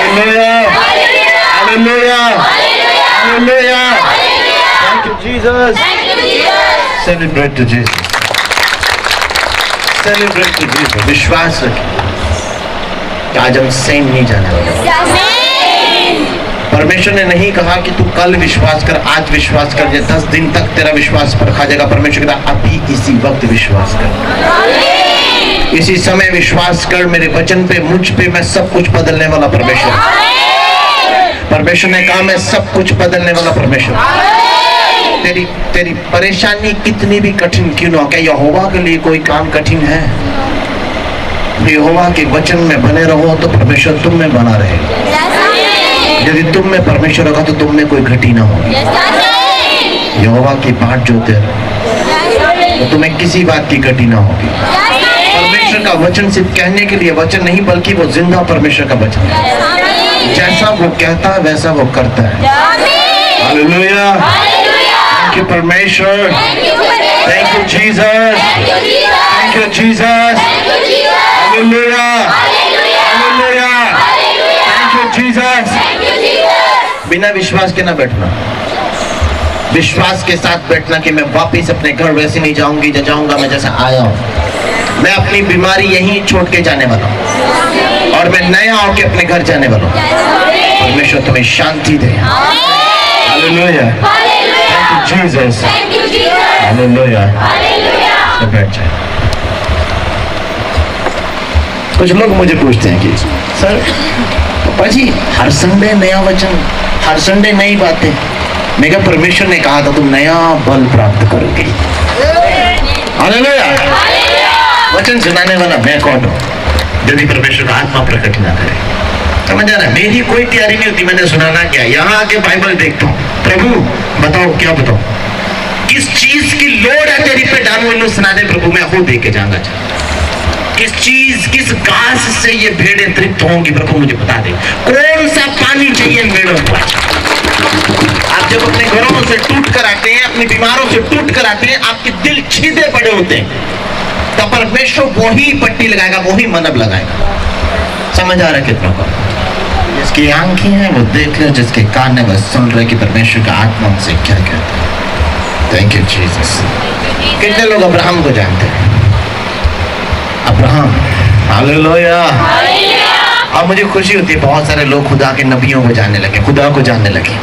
Hallelujah. Hallelujah. Hallelujah. Thank you, Jesus. Celebrate to Jesus. Celebrate to Jesus. विश्वास रखिए कि आज हम सेम नहीं जाने वाले। परमेश्वर ने नहीं कहा कि तू कल विश्वास कर, आज विश्वास कर, 10 दिन तक तेरा विश्वास परखा जाएगा। परमेश्वर कहता अभी इसी वक्त विश्वास कर, इसी समय विश्वास कर मेरे वचन पे, मुझ पे मैं सब कुछ बदलने वाला परमेश्वर। परमेश्वर ने कहा मैं सब कुछ बदलने वाला परमेश्वर। तेरी परेशानी कितनी भी कठिन क्यों ना हो, क्या यहोवा के लिए कोई काम कठिन है? यहोवा के वचन में बने रहो तो परमेश्वर तुम में बना रहेगा। यदि तुम में परमेश्वर होगा तो तुम में कोई घटी ना होगी। यहोवा की बात जो तो तुम्हें किसी बात की घटी ना होगी। परमेश्वर का वचन सिर्फ कहने के लिए वचन नहीं, बल्कि वो जिंदा परमेश्वर का वचन है। जैसा वो कहता है वैसा वो करता है। हालेलुया। थैंक यू परमेश्वर। Thank you Jesus. Thank you Jesus. Hallelujah. Hallelujah. Thank you Jesus. बिना विश्वास के ना बैठना, विश्वास के साथ बैठना कि मैं वापस अपने घर वैसे नहीं जाऊंगी, जाऊंगा मैं जैसा आया हूं। मैं अपनी बीमारी यहीं छोड़ के जाने वाला हूं और मैं नया होके अपने घर जाने वाला हूं। परमेश्वर तुम्हें शांति दे। Hallelujah. Thank you Jesus. Hallelujah. बैठ जाए। कुछ लोग मुझे पूछते हैं कि सर पापा जी हर संडे नया वचन, हर संडे नई बातें। मैं कहा परमेश्वर ने कहा था तुम नया बल प्राप्त करोगे। हालेलुया। वचन सुनाने वाला मैं कौन हूँ यदि परमेश्वर का आत्मा प्रकट ना करे? समझ आ रहा है? मेरी कोई तैयारी नहीं होती, मैंने सुनाना क्या, यहाँ आके बाइबल देखता हूँ, प्रभु बताओ क्या बताओ, किस चीज की लोड है तेरी पे डालू सुनाने प्रभु, मैं खुद देख के जाऊंगा। किस चीज, किस घास से ये भेड़ें तृप्त होंगी प्रभु मुझे बता दे। कौन सा पानी चाहिए भेड़ों को? आप जब अपने घरों से टूट कर आते हैं, अपनी बीमारों से टूट कर आते हैं, आपके दिल छीदे पड़े होते हैं, तब परमेश्वर वही पट्टी लगाएगा, वही मनब लगाएगा। समझ आ रहा है कितना को? जिसकी आंखें हैं वो देख ले, जिसके कान है वो सुन रहे कि परमेश्वर का आत्मा उनसे क्या कहता है। Thank you Jesus. कितने लोग अब्राहम को जानते हैं? अब्राहम। हालेलुया। अब मुझे खुशी होती है बहुत सारे लोग खुदा के नबियों को जानने लगे, खुदा को जानने लगे।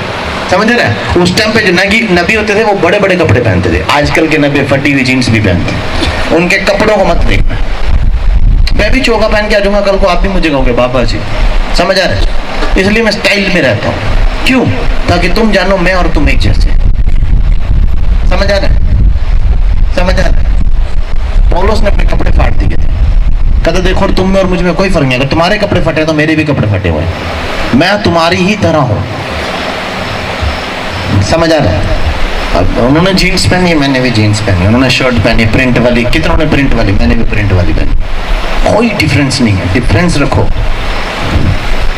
समझ रहे हैं? उस टाइम पे जो नबी होते थे वो बड़े बड़े कपड़े पहनते थे। आजकल के नबी फटी हुई जीन्स भी पहनते। उनके कपड़ों को मत देखना। मैं भी चोगा पहन के आ जाऊंगा कल को, आप भी मुझे कहोगे बाबा जी। समझ आ रहे हैं? इसलिए मैं स्टाइल में रहता हूँ। क्यों? ताकि तुम जानो मैं और तुम एक जैसे। समझ आ रहा है? समझ आ रहा है? पौलुस ने अपने कपड़े फाड़ दिए थे, कहते देखो तुम में और मुझ में कोई फर्क नहीं, अगर तुम्हारे कपड़े फटे तो मेरे भी कपड़े फटे हुए, मैं तुम्हारी ही तरह हूं। समझ आ रहा है? अब उन्होंने जीन्स पहनी, मैंने भी जीन्स पहनी, उन्होंने शर्ट पहनी प्रिंट वाली, कितनों ने प्रिंट वाली, मैंने भी प्रिंट वाली पहनी। कोई डिफरेंस नहीं है। डिफरेंस रखो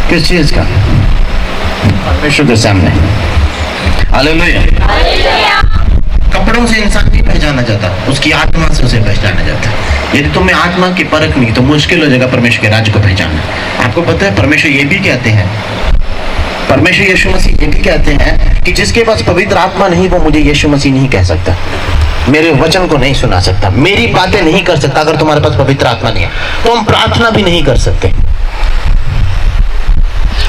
किस चीज का? परमेश्वर के सामने। हालेलुया। कपड़ों से इंसान नहीं पहचाना जाता, उसकी आत्मा से उसे पहचाना जाता है। यदि तुम्हें आत्मा की परख नहीं तो मुश्किल हो जाएगा परमेश्वर के राज्य को पहचानना। आपको पता है परमेश्वर ये भी कहते हैं, परमेश्वर यीशु मसीह ये भी कहते हैं कि जिसके पास पवित्र आत्मा नहीं वो मुझे यीशु मसीह नहीं कह सकता, मेरे वचन को नहीं सुना सकता, मेरी बातें नहीं कर सकता। अगर तुम्हारे पास पवित्र आत्मा नहीं है तो हम प्रार्थना भी नहीं कर सकते।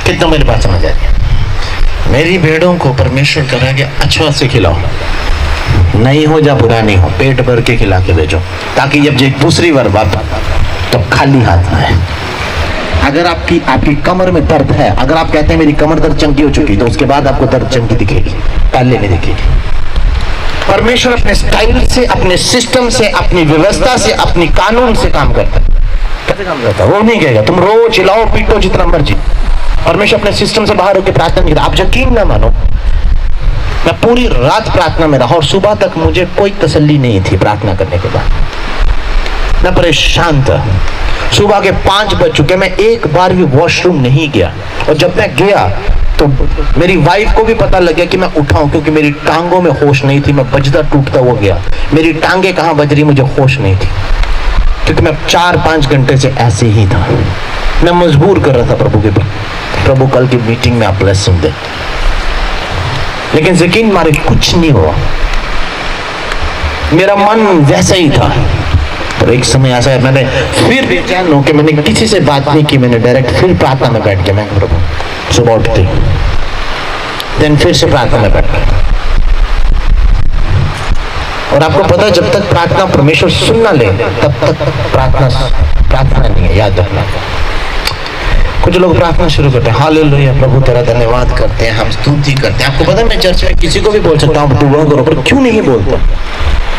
कितना मेरी बात समझ आ रही है? मेरी भेड़ों को परमेश्वर कहा कि अच्छा से खिलाओ, नहीं हो जा बुरा नहीं हो, पेट भर के खिला के भेजो, ताकि जब दूसरी बार बात तो खाली हाथ ना है। अगर आपकी कमर में दर्द है, अगर आप कहते हैं मेरी कमर दर्द चंकी हो चुकी, तो उसके बाद आपको दर्द चंकी दिखेगी, पहले नहीं दिखेगी। परमेश्वर अपने स्टाइल से, अपने सिस्टम से, अपनी व्यवस्था से, अपनी कानून से काम करता है। कैसे काम करता है? वो नहीं कहेगा तुम रो चिल्लाओ पीटो जितना मर्जी। परमेश्वर अपने सिस्टम से बाहर होकर प्रार्थना नहीं करता। आप यकीन ना मानो, मैं पूरी रात प्रार्थना में रहा और सुबह तक मुझे कोई तसल्ली नहीं थी। प्रार्थना करने के बाद मैं परेशान था। सुबह के 5 बज चुके, मैं एक बार भी वॉशरूम नहीं गया, और जब मैं गया तो मेरी वाइफ को भी पता लग गया कि मैं उठा हूं, क्योंकि मेरी टांगों में होश नहीं थी। मैं बजता टूटता हुआ गया, मेरी टांगे कहां बज रही मुझे होश नहीं थी। क्योंकि मैं 4-5 घंटे से ऐसे ही था। मैं मजबूर कर रहा था प्रभु के पास, प्रभु कल की मीटिंग में आप ब्लेसिंग दे, लेकिन यकीन मारे कुछ नहीं हुआ। मेरा मन वैसा ही था। और एक समय ऐसा है, मैंने फिर बेचैन हो के मैंने किसी से बात नहीं की, मैंने डायरेक्ट फिर प्रार्थना में बैठ गया। मैं प्रभु सुबह उठते देन फिर से प्रार्थना में बैठ गया। और आपको पता है, जब तक प्रार्थना परमेश्वर सुन ना ले तब तक प्रार्थना नहीं है, याद रखना। कुछ लोग प्रार्थना शुरू करते हैं, हालेलुया प्रभु तेरा धन्यवाद करते हैं, हम स्तुति करते हैं। आपको पता है, मैं चर्च में किसी को भी बोल सकता हूँ तू वह करो, पर क्यों नहीं बोलता?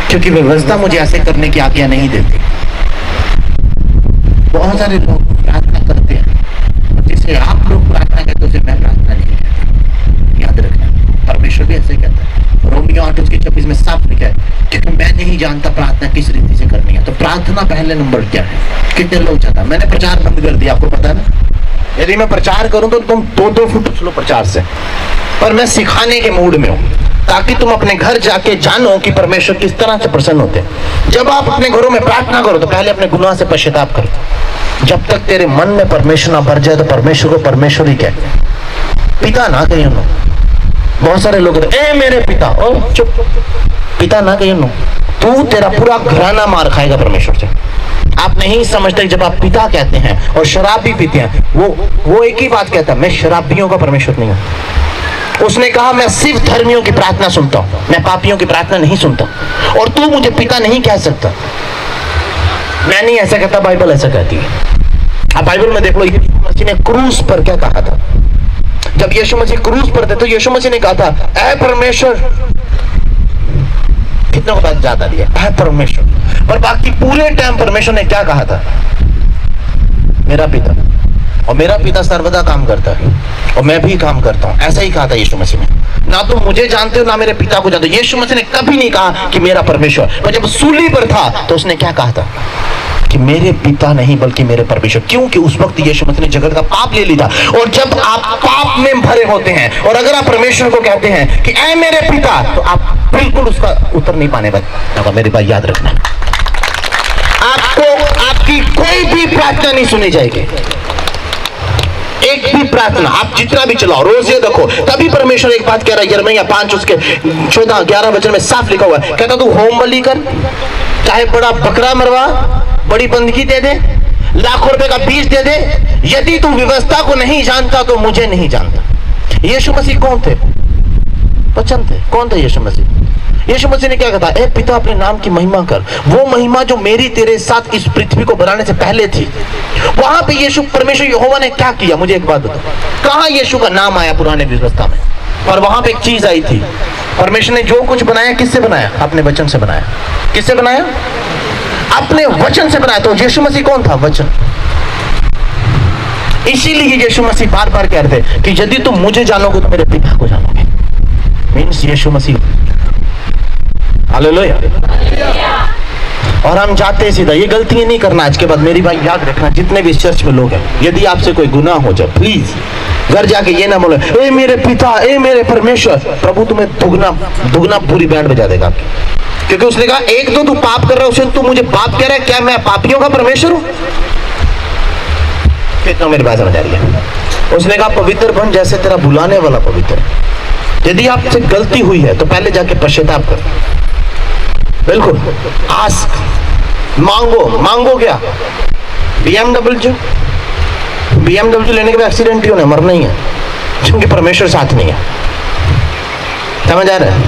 क्योंकि व्यवस्था मुझे ऐसे करने की आज्ञा नहीं देती। बहुत सारे लोग प्रार्थना करते हैं, जिसे आप लोग प्रार्थना करते हो, मैं प्रार्थना नहीं करता। याद रखना, परमेश्वर भी ऐसे कहता है। रोमियो 8:26 में साफ लिखा है, क्योंकि मैं नहीं जानता प्रार्थना किस रीति से करनी है। तो प्रार्थना पहले नंबर क्या है? कितने लोग चाहता? मैंने प्रचार बंद कर दिया, आपको पता है ना। यदि मैं प्रचार करूं तो तुम 2-2 फुट उछलो प्रचार से, पर मैं सिखाने के मूड में हूं, ताकि तुम अपने घर जाके जानो कि परमेश्वर किस तरह से प्रसन्न होते हैं। जब आप अपने घरों में प्रार्थना करो तो पहले अपने गुनाह से पश्चाताप करो। जब तक तेरे मन में परमेश्वर ना भर जाए तो परमेश्वर को परमेश्वर ही कहे, पिता ना कहिए। बहुत सारे लोग ए मेरे पिता, ओ चुप, पिता ना कहिए। तू तेरा पूरा घराना मार खाएगा परमेश्वर से। आप नहीं समझते, जब आप पिता कहते हैं और शराब भी पीते हैं, वो एक ही बात कहता है, मैं शराबियों का परमेश्वर नहीं हूं। उसने कहा मैं सिर्फ धर्मियों की प्रार्थना सुनता हूं, मैं पापियों की प्रार्थना नहीं सुनता। और तू मुझे पिता नहीं कह सकता। मैं नहीं ऐसा कहता, बाइबल ऐसा कहती है। आप बाइबल में देख लो, यीशु मसीह ने क्रूस पर क्या कहा था। जब यीशु मसीह क्रूस पर थे तो यीशु मसीह ने कहा था, ऐ परमेश्वर, कितनों को बात ज्यादा दिया, ऐ परमेश्वर। पर बाकी पूरे टाइम परमेश्वर ने क्या कहा था? मेरा पिता। और मेरा पिता सर्वदा काम करता है और मैं भी काम करता हूं, ऐसा ही कहा था यीशु मसीह ने। ना तो मुझे जानते हो ना मेरे पिता को जानते हो। यीशु मसीह ने कभी नहीं कहा कि मेरा परमेश्वर। पर जब सूली पर था तो उसने क्या कहा था कि मेरे पिता नहीं बल्कि मेरे परमेश्वर। क्योंकि उस वक्त यीशु मसीह ने जगत का पाप ले लिया। और जब आप पाप में भरे होते हैं और अगर आप परमेश्वर को कहते हैं कि ऐ मेरे पिता, तो आप बिल्कुल उसका उत्तर नहीं पाने वाले। मेरी बात याद रखना, आपको आपकी कोई भी प्रार्थना नहीं सुनी जाएगी। एक भी प्रार्थना आप जितना भी चलाओ, रोज ये देखो, तभी परमेश्वर एक बात कह रहा है, यिर्मयाह 5 उसके 14-11 वचन में साफ लिखा हुआ है। कहता तू होम बलि कर, चाहे बड़ा बकरा मरवा, बड़ी बंदगी दे दे, लाखों रुपए का बीज दे दे, यदि तू व्यवस्था को नहीं जानता तो मुझे नहीं जानता। यीशु मसीह कौन थे? वचन थे। कौन थे यीशु मसीह? यीशु मसीह ने क्या कहा? ए पिता, अपने नाम की महिमा कर। वो महिमा जो मेरी तेरे साथ इस पृथ्वी को बनाने से पहले थी। वहां पे यीशु परमेश्वर यहोवा ने क्या किया? मुझे एक बात बताओ, कहां यीशु का नाम आया पुराने व्यवस्था में? और वहां पे एक चीज आई थी, परमेश्वर ने जो कुछ बनाया किससे बनाया? अपने वचन से बनाया। किससे बनाया? अपने वचन से बनाया। तो यीशु मसीह कौन था? वचन। इसीलिए यीशु मसीह बार बार कह रहे थे कि यदि तुम मुझे जानोगे तो मेरे पिता को जानोगे। मीन्स यीशु मसीह। हालेलुया। और हम जाते हैं सीधा, ये गलती नहीं करना आज के बाद। मेरी भाई याद रखना, जितने भी चर्च में लोग हैं, यदि आपसे कोई गुनाह हो जाए, प्लीज घर जाके ये ना बोले ए मेरे पिता, ए मेरे परमेश्वर। प्रभु तुम्हें दुगना पूरी बैंड बजा देगा। क्योंकि उसने कहा एक तो तू पाप कर रहा है, उसे तू मुझे पाप कह रहा है, क्या मैं पापियों का परमेश्वर हूं? कितना मेरी बात समझ आ रही है? उसने कहा पवित्र बन जैसे तेरा बुलाने वाला पवित्र। यदि आपसे गलती हुई है तो पहले जाके पश्चाताप कर। बिल्कुल आस्क, मांगो क्या? BMW लेने के बाद एक्सीडेंट ही होना, मरना ही है, क्योंकि परमेश्वर साथ नहीं है। समझ आ रहा है?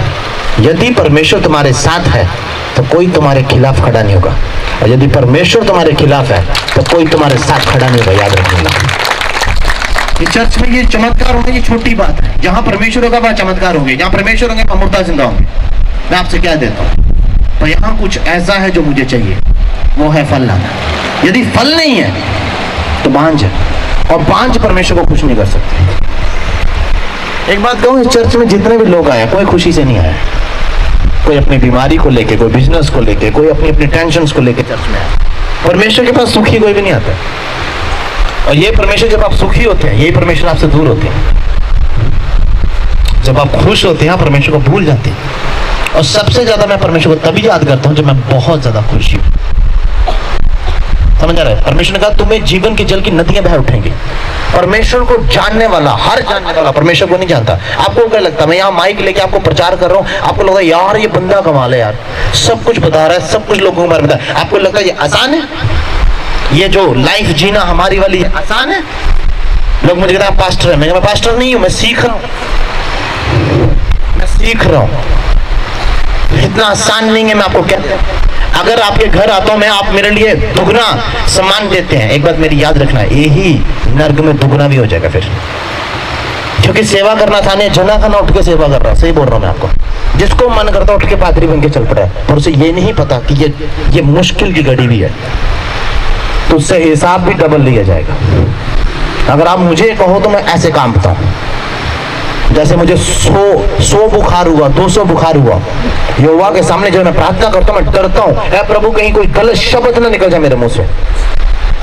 यदि परमेश्वर तुम्हारे साथ है तो कोई तुम्हारे खिलाफ खड़ा नहीं होगा, और यदि परमेश्वर तुम्हारे खिलाफ है तो कोई तुम्हारे साथ खड़ा नहीं होगा। याद रखना, ये चर्च में ये चमत्कार होंगे, ये छोटी बात है। जहां परमेश्वर होगा वहां चमत्कार होंगे, जहां परमेश्वर होंगे वहां मुर्दा जिंदा होंगे। मैं आपसे क्या देता हूं, तो यहाँ कुछ ऐसा है जो मुझे चाहिए, वो है फल लाना। यदि फल नहीं है तो बांझ है, और बांझ परमेश्वर को खुश नहीं कर सकते। एक बात कहूं, इस चर्च में जितने भी लोग आए, कोई खुशी से नहीं आया। कोई अपनी बीमारी को लेके, कोई बिजनेस को लेके, कोई अपनी अपनी टेंशन्स को लेके चर्च में आया। परमेश्वर के पास सुखी कोई भी नहीं आता। और ये परमेश्वर, जब आप सुखी होते हैं, यही परमेश्वर आपसे दूर होते हैं। जब आप खुश होते हैं, परमेश्वर को भूल जाते हैं। और सबसे ज्यादा मैं परमेश्वर को तभी याद करता हूं जब मैं बहुत ज्यादा खुश हूं। समझ आ रहा है? परमेश्वर ने कहा तुम्हें जीवन के जल की नदियां बह उठेंगी। परमेश्वर को जानने वाला, हर जानने वाला परमेश्वर को नहीं जानता। आपको क्या लगता है मैं यहाँ माइक लेके आपको प्रचार कर रहा हूँ, आपको लगता है यार ये बंदा कमाल है यार, सब कुछ बता रहा है, सब कुछ लोगों के बारे में बता रहा है। आपको लगता है ये आसान है? ये जो लाइफ जीना हमारी वाली है आसान है? लोग मुझे कहते हैं पास्टर है, मैं पास्टर नहीं हूं, मैं सीख रहा हूं, मैं सीख रहा हूं। इतना आसान नहीं है। मैं आपको कहता हूं अगर आपके घर आता हूं मैं, आप मेरे लिए दुगना सम्मान देते हैं, एक बात मेरी याद रखना, यही नर्क में दुगना भी हो जाएगा फिर। क्योंकि सेवा करना आसान है, जना खाना उठ के सेवा कर रहा हूं, सही बोल रहा हूं मैं आपको। जिसको मन करता उठ के पादरी बन के चल पड़ा है, और उसे ये नहीं पता कि ये मुश्किल की घड़ी भी है, तो उससे हिसाब भी डबल लिया जाएगा। अगर आप मुझे कहो तो मैं ऐसे काम बताऊं, जैसे मुझे 100 बुखार हुआ, 200 बुखार हुआ, यहोवा के सामने जब मैं प्रार्थना करता हूं मैं डरता हूं, ऐ प्रभु कहीं कोई गलत शब्द ना निकल जाए मेरे मुंह से।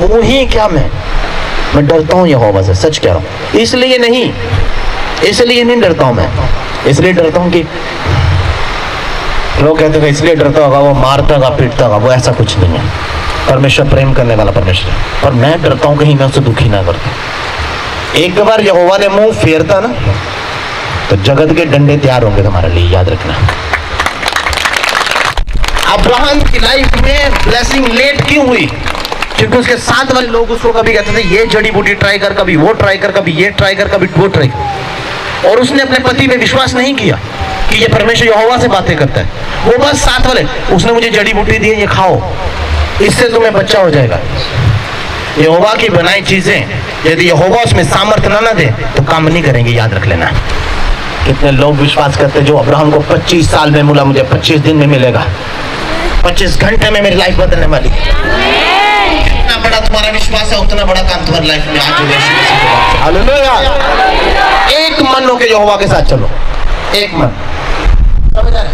वो ही क्या मैं डरता हूं यहोवा से, सच कह रहा हूं। इसलिए नहीं डरता हूं मैं, इसलिए डरता हूं कि लोग कहते हैं इसलिए डरता होगा वो मारता होगा पीटता होगा, वो ऐसा कुछ नहीं है। परमेश्वर प्रेम करने वाला परमेश्वर है, पर मैं डरता हूं कहीं मैं उससे दुखी ना करता। एक बार यहोवा ने मुंह फेरता ना तो जगत के डंडे तैयार होंगे तुम्हारे लिए, याद रखना। अब्राहम की लाइफ में ब्लेसिंग लेट क्यों हुई? क्योंकि उसके साथ वाले लोग उसको कभी कहते थे ये जड़ी बूटी ट्राई कर, कभी वो ट्राई कर, कभी ये ट्राई कर, कभी वो ट्राई कर, और उसने अपने पति पे विश्वास नहीं किया कि ये परमेश्वर यहोवा से बातें करता है। वो बस साथ वाले, उसने मुझे जड़ी बूटी दी, ये खाओ, इससे तुम्हें बच्चा हो जाएगा। यहोवा की बनाई चीजें यदि यहोवा उसमें सामर्थ्य ना दे तो काम नहीं करेंगे, याद रख लेना। कितने लोग विश्वास करते हैं जो अब्राहम को 25 साल में मिला, मुझे 25 दिन में मिलेगा, 25 घंटे में मेरी लाइफ बदलने वाली। जितना बड़ा तुम्हारा विश्वास है उतना बड़ा काम तुम्हारी लाइफ में आज होगा। हालेलुया। एक मन होकर यहोवा के साथ चलो, एक मन। समझ आ रहा है?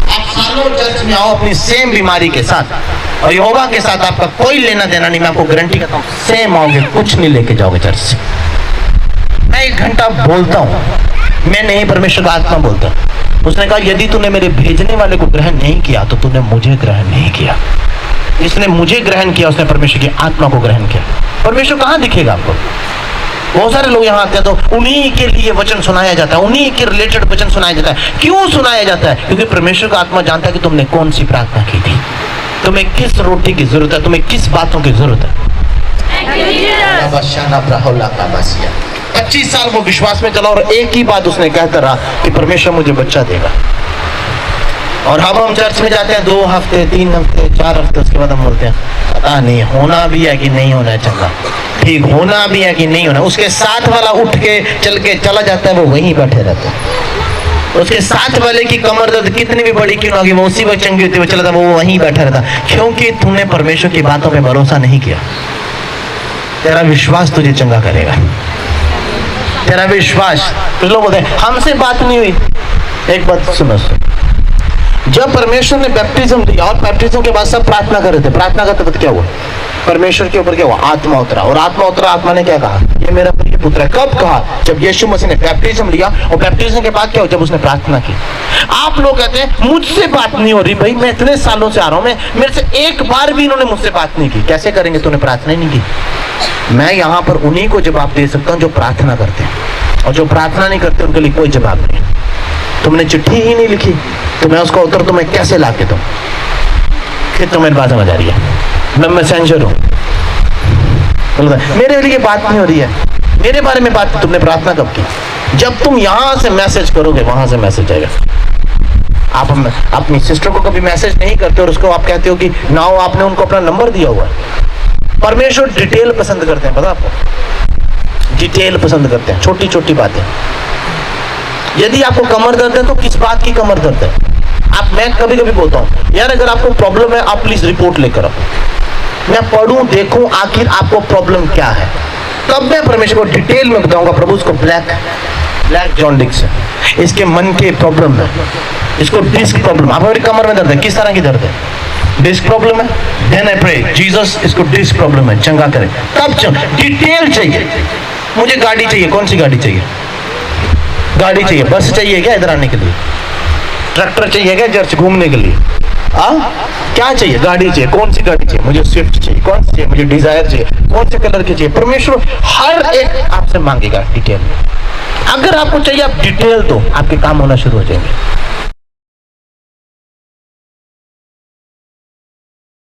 आप सालों चर्च में आओ अपनी सेम बीमारी के साथ, और यहोवा के साथ आपका कोई लेना देना नहीं, मैं आपको गारंटी करता हूँ सेम आओगे, कुछ नहीं लेके जाओगे चर्च से। मैं 1 घंटा बोलता हूँ, मैं नहीं, परमेश्वर का आत्मा बोलता है। उसने कहा यदि तूने मेरे भेजने वाले को ग्रहण नहीं किया तो तूने मुझे ग्रहण नहीं किया। इसने मुझे ग्रहण किया, उसने परमेश्वर की आत्मा को ग्रहण किया। परमेश्वर कहाँ दिखेगा आपको? बहुत सारे लोग यहाँ आते हैं तो उन्हीं के लिए वचन सुनाया जाता है, उन्हीं के रिलेटेड वचन सुनाया जाता है। क्यों सुनाया जाता है? क्योंकि परमेश्वर का आत्मा जानता है कि तुमने कौन सी प्रार्थना की थी, तुम्हें किस रोटी की जरूरत है, तुम्हें किस बातों की जरूरत है। 25 साल वो विश्वास में चला और एक ही बात उसने कहता रहा कि परमेश्वर मुझे बच्चा देगा। और अब हम चर्च में जाते हैं 2 हफ्ते, 3 हफ्ते, 4 हफ्ते, उसके बाद हम बोलते हैं पता नहीं होना भी है कि नहीं होना, चंगा ठीक होना भी है कि नहीं होना। उसके साथ वाला उठ के चल के चला जाता है, वो वहीं बैठे रहता है। उसके साथ वाले की कमर दर्द कितनी भी बड़ी क्यों ना होगी, वो उसी वक्त चंगी होती है, चला था, वो वहीं बैठा रहता, क्योंकि तूने परमेश्वर की बातों पे भरोसा नहीं किया। तेरा विश्वास तुझे चंगा करेगा, तेरा विश्वास। कुछ लोग बोलते हैं हमसे बात नहीं हुई। एक बात सुनो, जब परमेश्वर ने बैप्टिज्म दिया और बैप्टिज्म के बाद सब प्रार्थना कर रहे थे, प्रार्थना करते वक्त क्या हुआ? परमेश्वर के ऊपर क्या हुआ? आत्मा उतरा, और आत्मा उतरा, आत्मा ने क्या कहा? ये मेरा प्रिय पुत्र है। कब कहा? जब यीशु मसीह ने बैप्टिज्म लिया, और बैप्टिज्म के बाद क्या हुआ? जब उसने प्रार्थना की। आप लोग कहते हैं मुझसे बात नहीं हो रही। भाई मैं इतने सालों से आ रहा हूं, मेरे से एक बार भी इन्होंने मुझसे बात नहीं की। कैसे करेंगे? तूने प्रार्थना ही नहीं की। मैं यहाँ पर उन्हीं को जवाब दे सकता हूँ जो प्रार्थना करते हैं, और जो प्रार्थना नहीं करते उनके लिए कोई जवाब नहीं। तुमने चिट्ठी ही नहीं लिखी तो मैं उसका उत्तर तुम्हें कैसे ला के दूं? फिर तुम्हें मेरी बात समझ आ रही है? मैं मैसेंजर हूं, मेरे लिए बात नहीं हो रही है, मेरे बारे में बात। तुमने प्रार्थना कब की? जब तुम यहां से मैसेज करोगे वहां से मैसेज आएगा। आप अपनी सिस्टर को कभी मैसेज नहीं करते और उसको आप कहते हो कि नाउ आपने उनको अपना नंबर दिया हुआ है। परमेश्वर डिटेल पसंद करते हैं, पता आपको? डिटेल पसंद करते हैं, छोटी छोटी बातें। यदि आपको कमर दर्द है तो किस बात की कमर दर्द है? मैं कभी कभी बोलता हूँ यार अगर आपको प्रॉब्लम है आप प्लीज रिपोर्ट लेकर आओ, मैं पढ़ूं देखूं आखिर आपको प्रॉब्लम क्या है, तब मैं परमेश्वर को डिटेल में बताऊंगा। प्रभु उसको ब्लैक जॉन्डिस है, इसके मन के प्रॉब्लम है, इसको डिस्क प्रॉब्लम। आप मेरी कमर में दर्द है, किस तरह की दर्द है? डिस्क प्रॉब्लम है। देन आई प्रे जीसस इसको डिस्क प्रॉब्लम है, चंगा करे। तब डिटेल चाहिए। मुझे गाड़ी चाहिए, कौन सी गाड़ी चाहिए? गाड़ी चाहिए, बस चाहिए क्या इधर आने के लिए? ट्रैक्टर चाहिए क्या चर्च घूमने के लिए? क्या चाहिए? गाड़ी चाहिए, कौन सी गाड़ी चाहिए? मुझे स्विफ्ट चाहिए, कौन सी चाहिए? मुझे डिजायर चाहिए, कौन से कलर की चाहिए? परमेश्वर हर एक आपसे मांगेगा डिटेल में। अगर आपको चाहिए आप डिटेल दो, आपके काम होना शुरू हो जाएंगे।